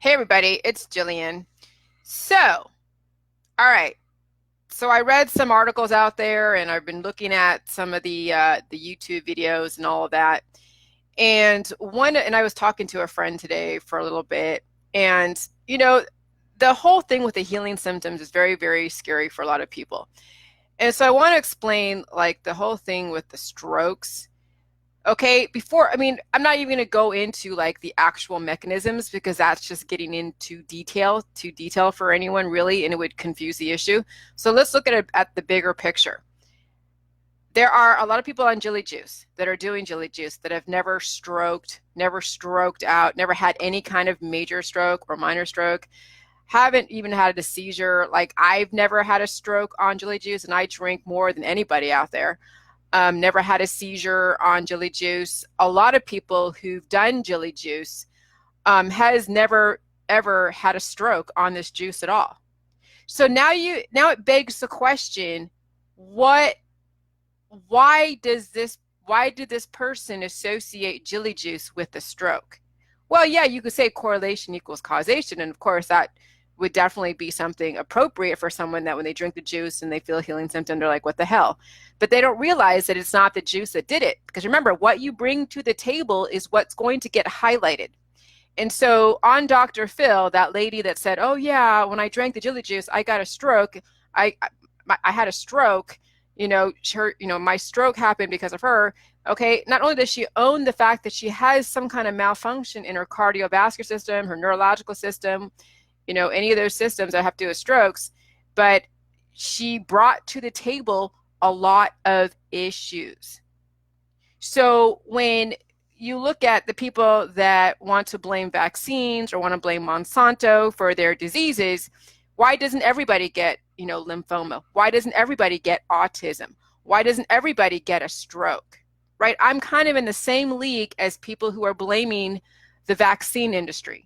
Hey everybody, it's Jillian. So, all right. So I read some articles out there and I've been looking at some of the YouTube videos and all of that. And I was talking to a friend today for a little bit and the whole thing with the healing symptoms is very, very scary for a lot of people. And so I want to explain like the whole thing with the strokes. Okay, I'm not even going to go into like the actual mechanisms because that's just getting into too detail for anyone really, and it would confuse the issue. So let's look at the bigger picture. There are a lot of people on Jilly Juice that are doing Jilly Juice that have never stroked out, never had any kind of major stroke or minor stroke, haven't even had a seizure. Like I've never had a stroke on Jilly Juice, and I drink more than anybody out there. Never had a seizure on Jilly Juice. A lot of people who've done Jilly Juice has never ever had a stroke on this juice at all. So now it begs the question, what why did this person associate Jilly Juice with a stroke? Well, yeah, you could say correlation equals causation, and of course that would definitely be something appropriate for someone that when they drink the juice and they feel a healing symptom, they're like, what the hell? But they don't realize that it's not the juice that did it. Because remember, what you bring to the table is what's going to get highlighted. And so on Dr. Phil, that lady that said, oh yeah, when I drank the Jilly Juice, I got a stroke. I had a stroke, my stroke happened because of her. Okay, not only does she own the fact that she has some kind of malfunction in her cardiovascular system, her neurological system, any of those systems that have to do with strokes, but she brought to the table a lot of issues. So when you look at the people that want to blame vaccines or want to blame Monsanto for their diseases, why doesn't everybody get, lymphoma? Why doesn't everybody get autism? Why doesn't everybody get a stroke? Right? I'm kind of in the same league as people who are blaming the vaccine industry.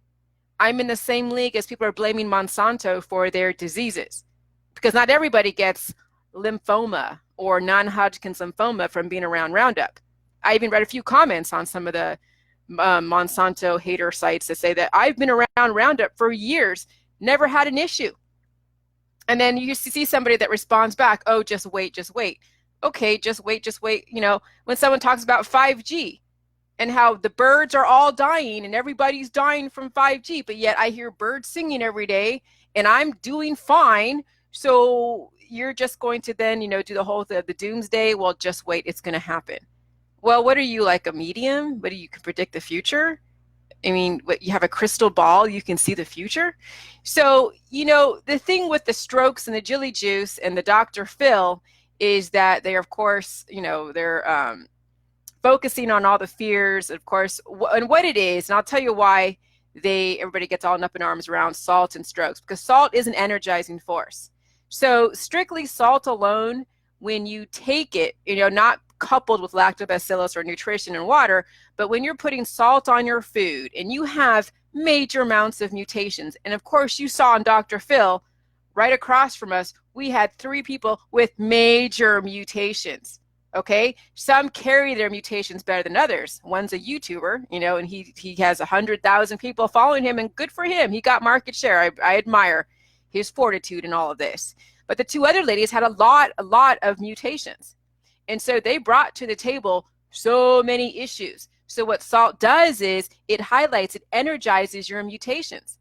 I'm in the same league as people are blaming Monsanto for their diseases, because not everybody gets lymphoma or non-Hodgkin's lymphoma from being around Roundup. I even read a few comments on some of the Monsanto hater sites that say that I've been around Roundup for years, never had an issue. And then you see somebody that responds back, oh, just wait. Okay, just wait. When someone talks about 5G, and how the birds are all dying and everybody's dying from 5G, but yet I hear birds singing every day and I'm doing fine. So you're just going to then, do the whole the doomsday. Well, just wait, it's going to happen. Well, what are you, like a medium? What, you can predict the future? I mean, what, you have a crystal ball, you can see the future? So, the thing with the strokes and the Jilly Juice and the Dr. Phil is that they, of course, they're focusing on all the fears, of course, and what it is. And I'll tell you why everybody gets all up in arms around salt and strokes, because salt is an energizing force. So strictly salt alone, when you take it, not coupled with lactobacillus or nutrition and water, but when you're putting salt on your food and you have major amounts of mutations, and of course you saw on Dr. Phil, right across from us, we had 3 people with major mutations. Okay, some carry their mutations better than others. One's a YouTuber, and he has 100,000 people following him, and good for him. He got market share. I admire his fortitude in all of this. But the 2 other ladies had a lot of mutations, and so they brought to the table so many issues. So what salt does is it highlights, it energizes your mutations.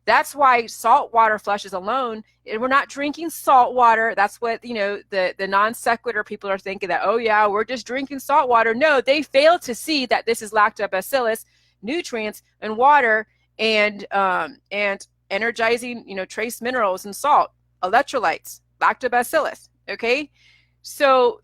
That's why salt water flushes alone, and we're not drinking salt water. That's what, the non sequitur people are thinking, that, oh yeah, we're just drinking salt water. No, they fail to see that this is lactobacillus, nutrients, and water, and energizing, trace minerals and salt, electrolytes, lactobacillus. Okay. So,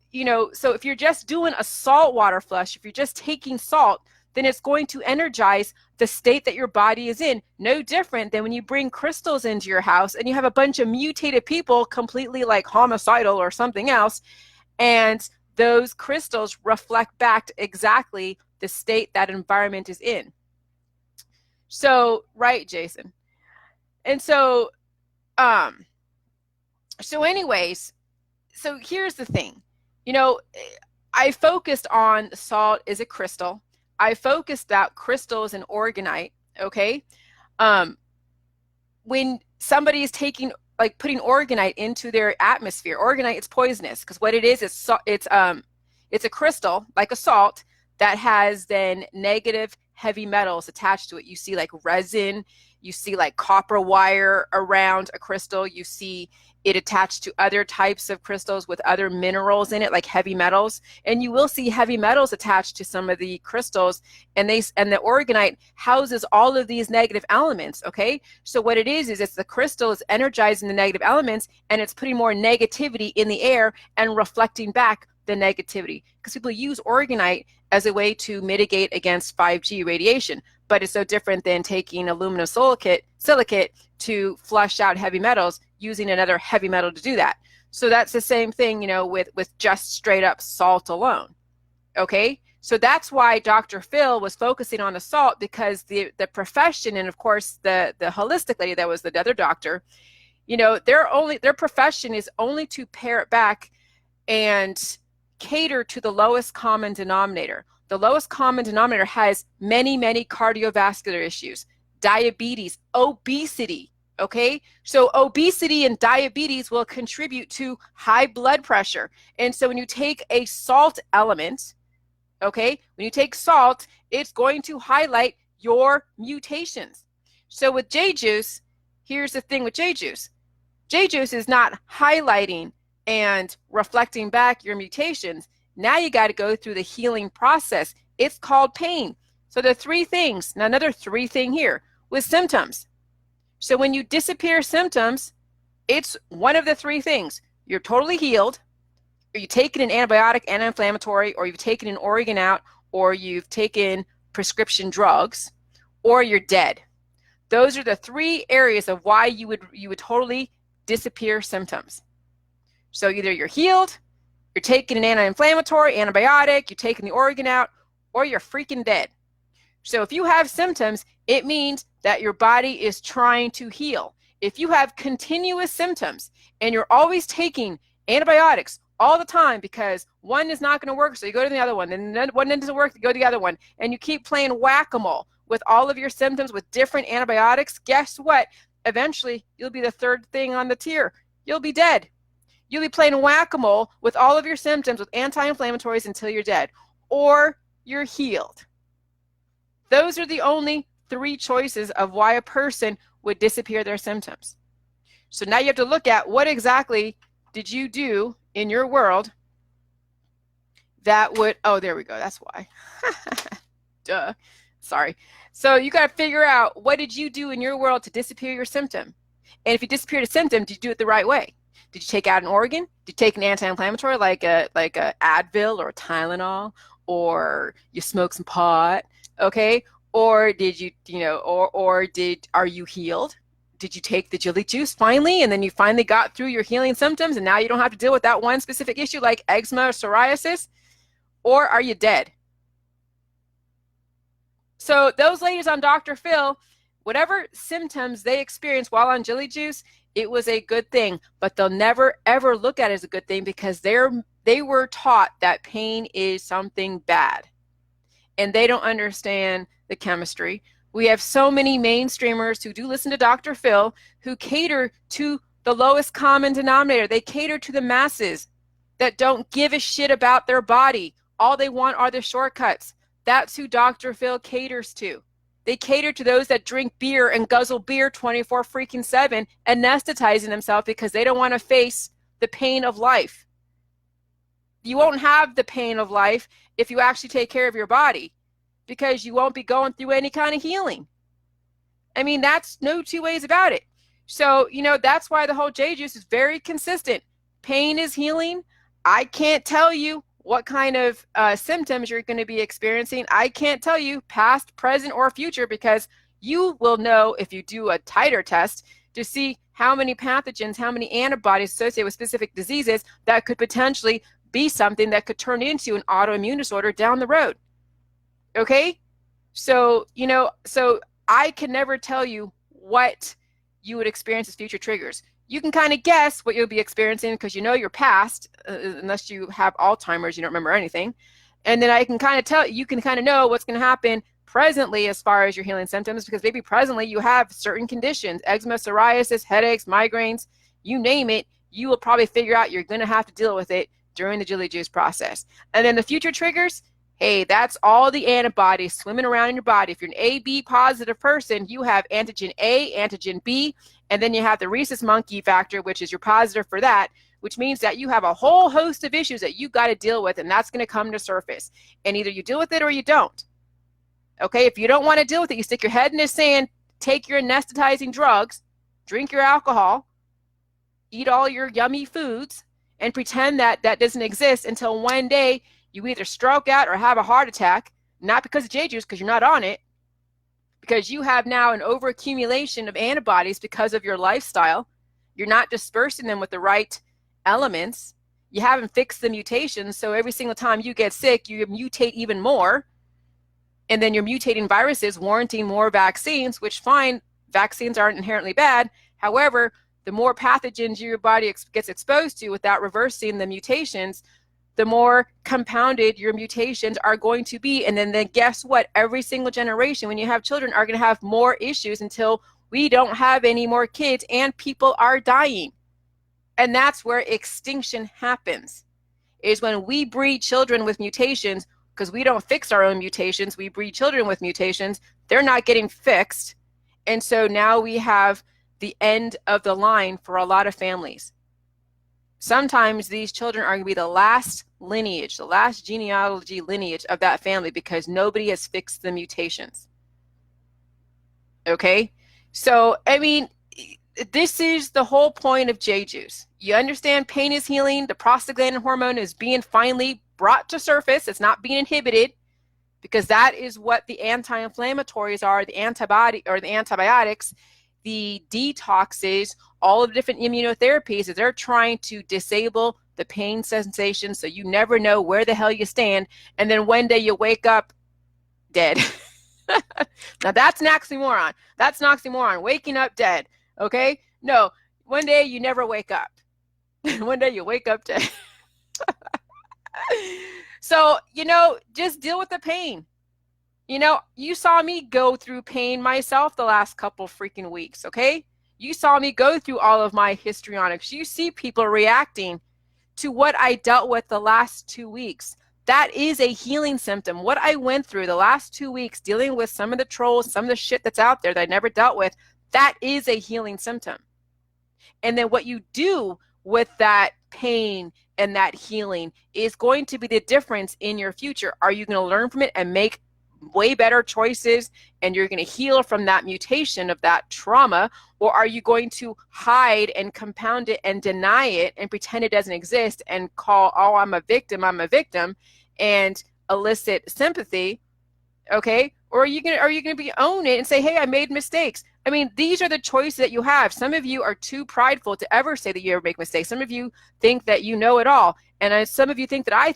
so if you're just doing a salt water flush, if you're just taking salt, then it's going to energize the state that your body is in. No different than when you bring crystals into your house and you have a bunch of mutated people completely like homicidal or something else, and those crystals reflect back to exactly the state that environment is in. So, right, Jason. And so, anyways, so here's the thing. I focused on salt as a crystal. I focused out crystals and organite, okay? when somebody is taking, like putting organite into their atmosphere, organite, it's poisonous, because what it is, it's a crystal, like a salt, that has then negative heavy metals attached to it. You see like resin, you see like copper wire around a crystal, you see it attached to other types of crystals with other minerals in it, like heavy metals. And you will see heavy metals attached to some of the crystals, and the organite houses all of these negative elements, okay? So what it is it's the crystal is energizing the negative elements, and it's putting more negativity in the air and reflecting back the negativity, because people use organite as a way to mitigate against 5G radiation. But it's so different than taking aluminum silicate to flush out heavy metals, using another heavy metal to do that. So that's the same thing, you know, with just straight up salt alone. Okay, so that's why Dr. Phil was focusing on the salt, because the profession, and of course the holistic lady that was the other doctor, you know, their profession is only to pare it back and cater to the lowest common denominator. The lowest common denominator has many, many cardiovascular issues, diabetes, obesity, okay? So obesity and diabetes will contribute to high blood pressure. And so when you take a salt element, okay, when you take salt, it's going to highlight your mutations. So with J-Juice, here's the thing with J-Juice. J-Juice is not highlighting and reflecting back your mutations. Now you got to go through the healing process. It's called pain. So the three things, now another three thing here with symptoms. So when you disappear symptoms, it's one of the three things. You're totally healed, or you've taken an antibiotic, anti-inflammatory, or you've taken an organ out, or you've taken prescription drugs, or you're dead. Those are the three areas of why you would totally disappear symptoms. So either you're healed, you're taking an anti-inflammatory, antibiotic, you're taking the organ out, or you're freaking dead. So if you have symptoms, it means that your body is trying to heal. If you have continuous symptoms and you're always taking antibiotics all the time because one is not going to work, so you go to the other one, and then one doesn't work, you go to the other one, and you keep playing whack-a-mole with all of your symptoms with different antibiotics, guess what? Eventually, you'll be the third thing on the tier. You'll be dead. You'll be playing whack-a-mole with all of your symptoms with anti-inflammatories until you're dead, or you're healed. Those are the only three choices of why a person would disappear their symptoms. So now you have to look at what exactly did you do in your world that would, oh, there we go, that's why. Duh, sorry. So you got to figure out, what did you do in your world to disappear your symptom? And if you disappeared a symptom, did you do it the right way? Did you take out an organ? Did you take an anti-inflammatory like a Advil or a Tylenol, or you smoke some pot, okay? Or did you, are you healed? Did you take the Jilly juice finally, and then you finally got through your healing symptoms, and now you don't have to deal with that one specific issue like eczema or psoriasis? Or are you dead? So those ladies on Dr. Phil, whatever symptoms they experienced while on Jilly juice, it was a good thing, but they'll never ever look at it as a good thing, because they were taught that pain is something bad, and they don't understand the chemistry. We have so many mainstreamers who do listen to Dr. Phil, who cater to the lowest common denominator. They cater to the masses that don't give a shit about their body. All they want are the shortcuts. That's who Dr. Phil caters to. They cater to those that drink beer and guzzle beer 24/7, anesthetizing themselves because they don't want to face the pain of life. You won't have the pain of life if you actually take care of your body, because you won't be going through any kind of healing. I mean, that's no two ways about it. So, that's why the whole J-Juice is very consistent. Pain is healing. I can't tell you what kind of symptoms you're going to be experiencing. I can't tell you past, present, or future, because you will know if you do a titer test to see how many pathogens, how many antibodies associated with specific diseases that could potentially be something that could turn into an autoimmune disorder down the road. Okay? So, so I can never tell you what you would experience as future triggers. You can kind of guess what you'll be experiencing because you know your past, unless you have Alzheimer's, you don't remember anything. And then I can kind of tell, you can kind of know what's going to happen presently as far as your healing symptoms, because maybe presently you have certain conditions, eczema, psoriasis, headaches, migraines, you name it, you will probably figure out you're going to have to deal with it during the Jilly Juice process. And then the future triggers, hey, that's all the antibodies swimming around in your body. If you're an AB positive person, you have antigen A, antigen B, and then you have the rhesus monkey factor, which is you're positive for that, which means that you have a whole host of issues that you got to deal with, and that's going to come to surface. And either you deal with it or you don't. Okay, if you don't want to deal with it, you stick your head in the sand, take your anesthetizing drugs, drink your alcohol, eat all your yummy foods, and pretend that that doesn't exist until one day you either stroke out or have a heart attack, not because of J juice, because you're not on it, because you have now an overaccumulation of antibodies because of your lifestyle. You're not dispersing them with the right elements. You haven't fixed the mutations, so every single time you get sick, you mutate even more. And then you're mutating viruses, warranting more vaccines, which fine, vaccines aren't inherently bad. However, the more pathogens your body gets exposed to without reversing the mutations, the more compounded your mutations are going to be. And then guess what? Every single generation, when you have children, are going to have more issues until we don't have any more kids and people are dying. And that's where extinction happens, is when we breed children with mutations, because we don't fix our own mutations. We breed children with mutations. They're not getting fixed. And so now we have the end of the line for a lot of families. Sometimes these children are going to be the last lineage, the last genealogy lineage of that family, because nobody has fixed the mutations. Okay? So, I mean, this is the whole point of J juice. You understand pain is healing. The prostaglandin hormone is being finally brought to surface. It's not being inhibited, because that is what the anti-inflammatories are, the antibiotics, the detoxes, all of the different immunotherapies, that they're trying to disable the pain sensation so you never know where the hell you stand, and then one day you wake up dead. Now that's an oxymoron. That's an oxymoron, waking up dead, okay? No, one day you never wake up. One day you wake up dead. So, just deal with the pain. You saw me go through pain myself the last couple freaking weeks, okay? You saw me go through all of my histrionics. You see people reacting to what I dealt with the last 2 weeks. That is a healing symptom. What I went through the last 2 weeks, dealing with some of the trolls, some of the shit that's out there that I never dealt with, that is a healing symptom. And then what you do with that pain and that healing is going to be the difference in your future. Are you going to learn from it and make way better choices, and you're going to heal from that mutation of that trauma? Or are you going to hide and compound it and deny it and pretend it doesn't exist and call, oh, I'm a victim, and elicit sympathy? Okay? Or are you going to own it and say, hey, I made mistakes? I mean, these are the choices that you have. Some of you are too prideful to ever say that you ever make mistakes. Some of you think that you know it all. And some of you think that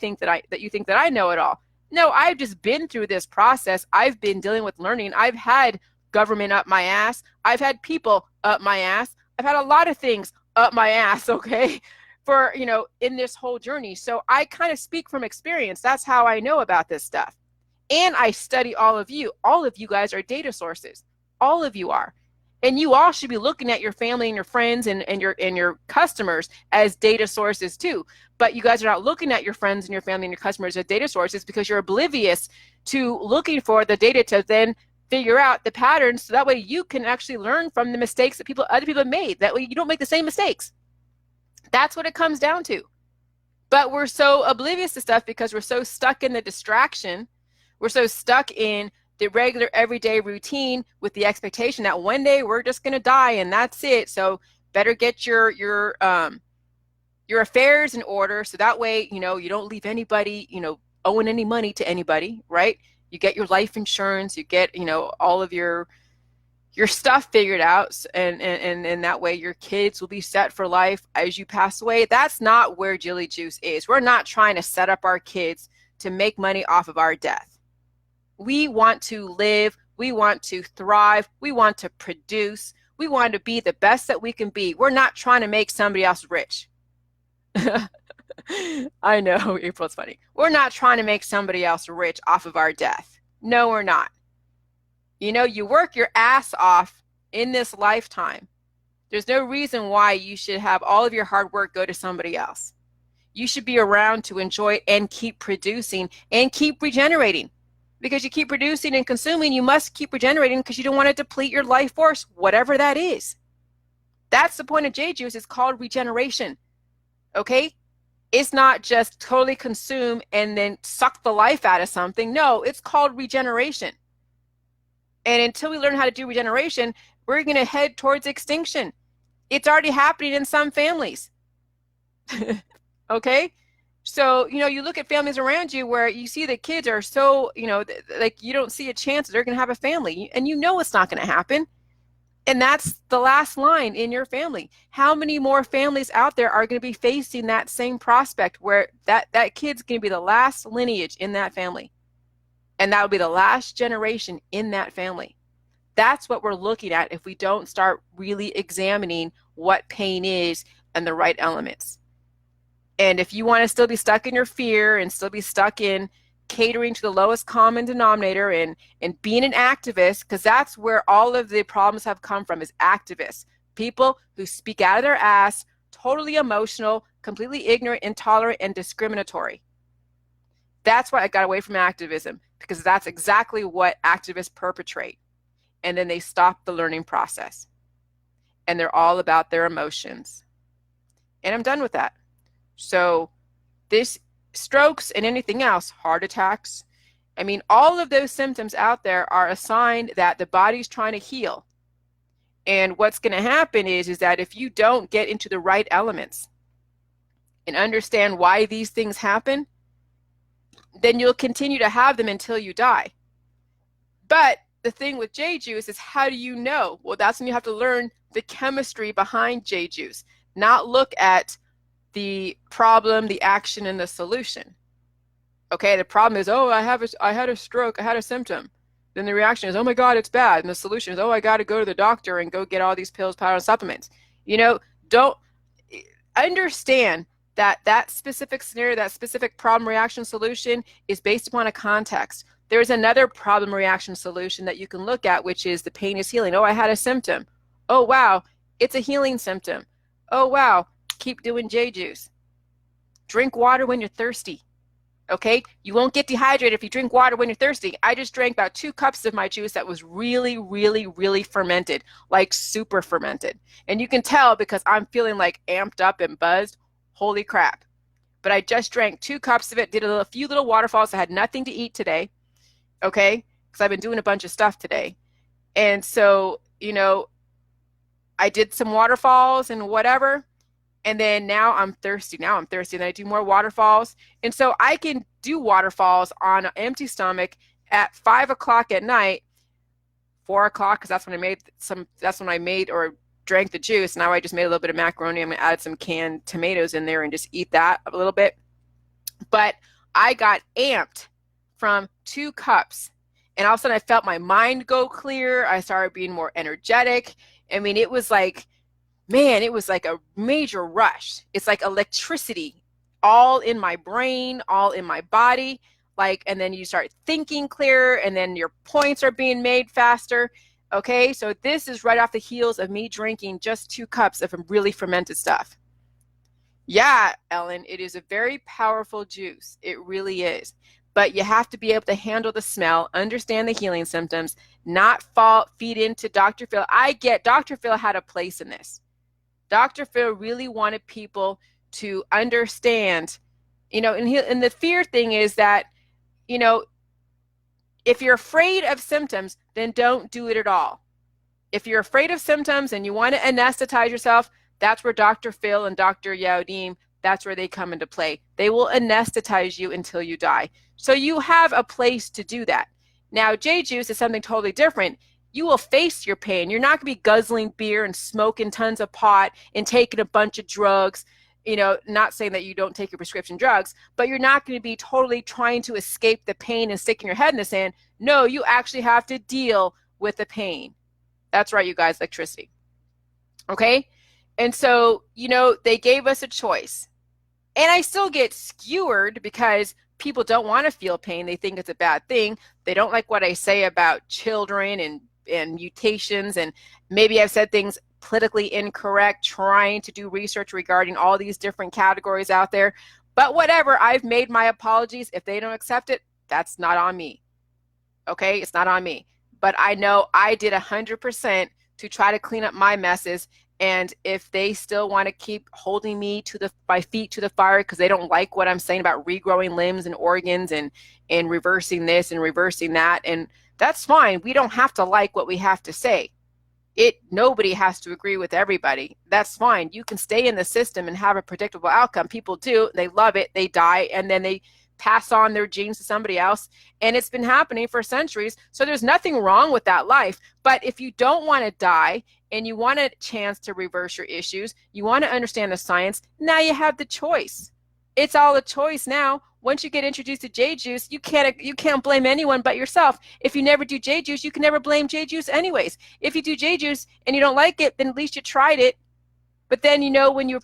you think that I know it all. No, I've just been through this process. I've been dealing with learning. I've had government up my ass. I've had people up my ass. I've had a lot of things up my ass, okay, for, in this whole journey. So I kind of speak from experience. That's how I know about this stuff. And I study all of you. All of you guys are data sources. All of you are. And you all should be looking at your family and your friends and your customers as data sources too. But you guys are not looking at your friends and your family and your customers as data sources because you're oblivious to looking for the data to then figure out the patterns, so that way you can actually learn from the mistakes that other people have made. That way you don't make the same mistakes. That's what it comes down to. But we're so oblivious to stuff because we're so stuck in the distraction. We're so stuck in the regular everyday routine with the expectation that one day we're just going to die and that's it. So better get your affairs in order, so that way, you don't leave anybody, owing any money to anybody, right? You get your life insurance, you get, all of your stuff figured out, and that way your kids will be set for life as you pass away. That's not where Jilly Juice is. We're not trying to set up our kids to make money off of our death. We want to live, we want to thrive, we want to produce, we want to be the best that we can be. We're not trying to make somebody else rich. I know, April, it's funny. We're not trying to make somebody else rich off of our death. No, we're not. You know, you work your ass off in this lifetime. There's no reason why you should have all of your hard work go to somebody else. You should be around to enjoy it and keep producing and keep regenerating. Because you keep producing and consuming, you must keep regenerating because you don't want to deplete your life force, whatever that is. That's the point of J juice. It's called regeneration. Okay? It's not just totally consume and then suck the life out of something. No, it's called regeneration. And until we learn how to do regeneration, we're going to head towards extinction. It's already happening in some families. Okay? So, you know, you look at families around you where you see the kids are so, you know, like you don't see a chance that they're going to have a family. And you know it's not going to happen. And that's the last line in your family. How many more families out there are going to be facing that same prospect where that kid's going to be the last lineage in that family? And that will be the last generation in that family. That's what we're looking at if we don't start really examining what pain is and the right elements. And if you want to still be stuck in your fear and still be stuck in catering to the lowest common denominator and being an activist, because that's where all of the problems have come from, is activists. People who speak out of their ass, totally emotional, completely ignorant, intolerant, and discriminatory. That's why I got away from activism, because that's exactly what activists perpetrate. And then they stop the learning process. And they're all about their emotions. And I'm done with that. So this strokes and anything else, heart attacks, I mean, all of those symptoms out there are a sign that the body's trying to heal. And what's going to happen is that if you don't get into the right elements and understand why these things happen, then you'll continue to have them until you die. But the thing with J juice is, how do you know? Well, that's when you have to learn the chemistry behind J juice, not look at the problem, the action, and the solution. Okay, the problem is, oh, I had a stroke, I had a symptom. Then the reaction is, oh my God, it's bad. And the solution is, oh, I got to go to the doctor and go get all these pills, powder, and supplements. You know, don't understand that specific scenario, that specific problem, reaction, solution is based upon a context. There's another problem, reaction, solution that you can look at, which is the pain is healing. Oh, I had a symptom. Oh, wow, it's a healing symptom. Oh, wow, keep doing J juice. Drink water when you're thirsty. Okay, you won't get dehydrated if you drink water when you're thirsty. I just drank about 2 cups of my juice that was really, really, really fermented, like super fermented. And you can tell because I'm feeling like amped up and buzzed. Holy crap. But I just drank 2 cups of it, did a few little waterfalls. I had nothing to eat today, okay, because I've been doing a bunch of stuff today. And so, you know, I did some waterfalls and whatever. And then now I'm thirsty. And I do more waterfalls. And so I can do waterfalls on an empty stomach at 5 o'clock at night, 4 o'clock, because that's when I made or drank the juice. Now I just made a little bit of macaroni. I'm going to add some canned tomatoes in there and just eat that a little bit. But I got amped from 2 cups. And all of a sudden I felt my mind go clear. I started being more energetic. I mean, it was like, man, it was like a major rush. It's like electricity all in my brain, all in my body. Like, and then you start thinking clearer, and then your points are being made faster. Okay, so this is right off the heels of me drinking just 2 cups of really fermented stuff. Yeah, Ellen, it is a very powerful juice. It really is. But you have to be able to handle the smell, understand the healing symptoms, not feed into Dr. Phil. I get Dr. Phil had a place in this. Dr. Phil really wanted people to understand, you know, and the fear thing is that, you know, if you're afraid of symptoms, then don't do it at all. If you're afraid of symptoms and you want to anesthetize yourself, that's where Dr. Phil and Dr. Yaodim, that's where they come into play. They will anesthetize you until you die. So you have a place to do that. Now, J juice is something totally different. You will face your pain. You're not going to be guzzling beer and smoking tons of pot and taking a bunch of drugs. You know, not saying that you don't take your prescription drugs, but you're not going to be totally trying to escape the pain and sticking your head in the sand. No, you actually have to deal with the pain. That's right, you guys, electricity. Okay? And so, you know, they gave us a choice. And I still get skewered because people don't want to feel pain. They think it's a bad thing. They don't like what I say about children and mutations, and maybe I've said things politically incorrect, trying to do research regarding all these different categories out there. But whatever, I've made my apologies. If they don't accept it, that's not on me. Okay, it's not on me. But I know I did 100% to try to clean up my messes. And if they still want to keep holding me to my feet to the fire because they don't like what I'm saying about regrowing limbs and organs and reversing this and reversing that, and that's fine. We don't have to like what we have to say. Nobody has to agree with everybody. That's fine. You can stay in the system and have a predictable outcome. People do. They love it. They die, and then they pass on their genes to somebody else. And it's been happening for centuries. So there's nothing wrong with that life. But if you don't want to die and you want a chance to reverse your issues, you want to understand the science, now you have the choice. It's all a choice now. Once you get introduced to J juice, you can't blame anyone but yourself. If you never do J juice, you can never blame J juice anyways. If you do J juice and you don't like it, then at least you tried it. But then when your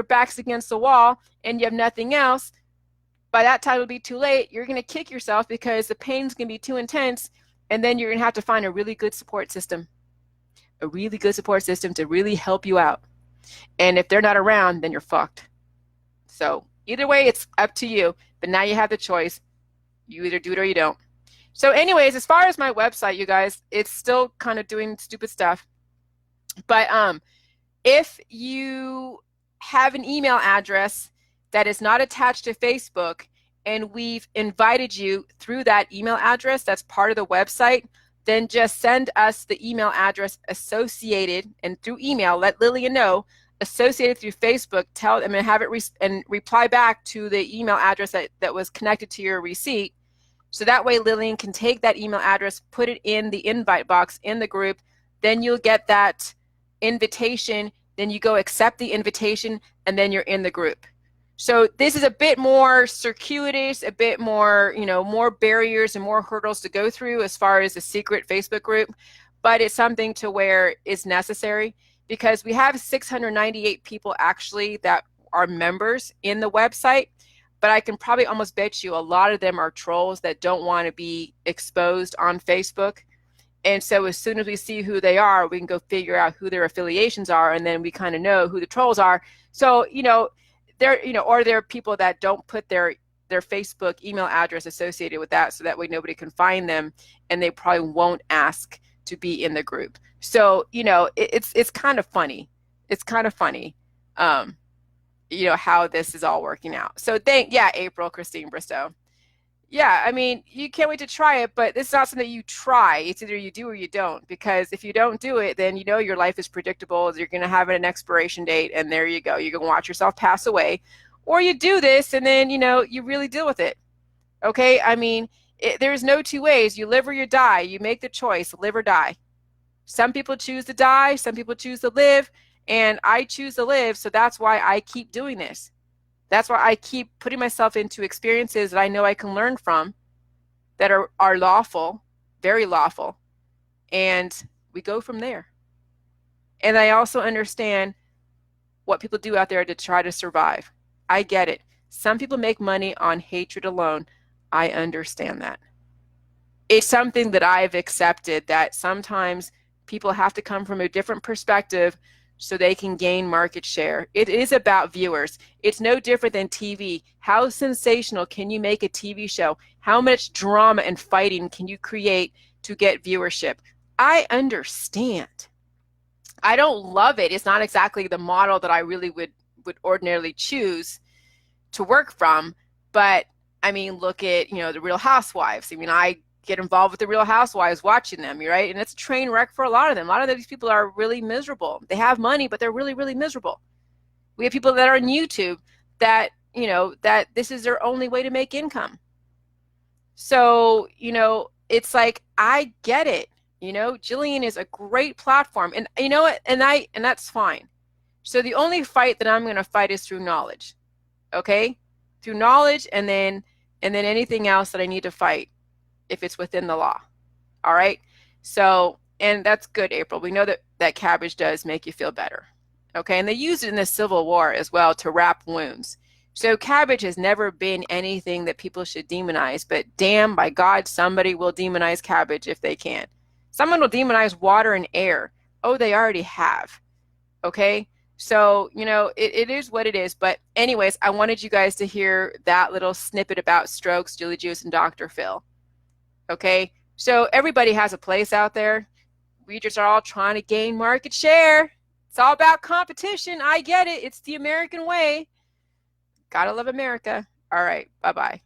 back's against the wall and you have nothing else, by that time it'll be too late. You're going to kick yourself because the pain's going to be too intense, and then you're going to have to find a really good support system. A really good support system to really help you out. And if they're not around, then you're fucked. So either way, it's up to you. But now you have the choice. You either do it or you don't. So anyways, as far as my website, you guys, it's still kind of doing stupid stuff. But if you have an email address that is not attached to Facebook, and we've invited you through that email address that's part of the website, then just send us the email address associated, and through email, let Lillian know, associated through Facebook, tell them and have it and reply back to the email address that was connected to your receipt. So that way Lillian can take that email address, put it in the invite box in the group, then you'll get that invitation, then you go accept the invitation, and then you're in the group. So this is a bit more circuitous, a bit more, more barriers and more hurdles to go through as far as a secret Facebook group, but it's something to where it's necessary, because we have 698 people actually that are members in the website, but I can probably almost bet you a lot of them are trolls that don't want to be exposed on Facebook. And so as soon as we see who they are, we can go figure out who their affiliations are, and then we kind of know who the trolls are. So, or there are people that don't put their Facebook email address associated with that, so that way nobody can find them, and they probably won't ask to be in the group. So, it's kind of funny. It's kind of funny, how this is all working out. So April, Christine Bristow. Yeah, I mean, you can't wait to try it, but it's not something you try. It's either you do or you don't, because if you don't do it, then your life is predictable. You're going to have an expiration date, and there you go. You're going to watch yourself pass away. Or you do this, and then, you really deal with it. Okay? I mean, there's no two ways. You live or you die. You make the choice, live or die. Some people choose to die. Some people choose to live. And I choose to live, so that's why I keep doing this. That's why I keep putting myself into experiences that I know I can learn from, that are lawful, very lawful, and we go from there. And I also understand what people do out there to try to survive. I get it. Some people make money on hatred alone. I understand that. It's something that I've accepted, that sometimes people have to come from a different perspective so they can gain market share. It is about viewers. It's no different than TV. How sensational can you make a TV show? How much drama and fighting can you create to get viewership? I understand. I don't love it. It's not exactly the model that I really would ordinarily choose to work from. But I mean, look at, the Real Housewives. I mean, I get involved with the Real Housewives, watching them, right? And it's a train wreck for a lot of them. A lot of these people are really miserable. They have money, but they're really, really miserable. We have people that are on YouTube that, that this is their only way to make income. So, it's like, I get it. Jillian is a great platform, and you know what? And that's fine. So the only fight that I'm going to fight is through knowledge. Okay? Through knowledge, and then anything else that I need to fight, if it's within the law. All right. So, and that's good, April. We know that cabbage does make you feel better. Okay. And they used it in the Civil War as well to wrap wounds. So cabbage has never been anything that people should demonize, but damn, by God, somebody will demonize cabbage if they can. Someone will demonize water and air. Oh, they already have. Okay? So, it is what it is. But anyways, I wanted you guys to hear that little snippet about Strokes, Julie Juice, and Dr. Phil. Okay? So everybody has a place out there. We just are all trying to gain market share. It's all about competition. I get it. It's the American way. Gotta love America. All right. Bye-bye.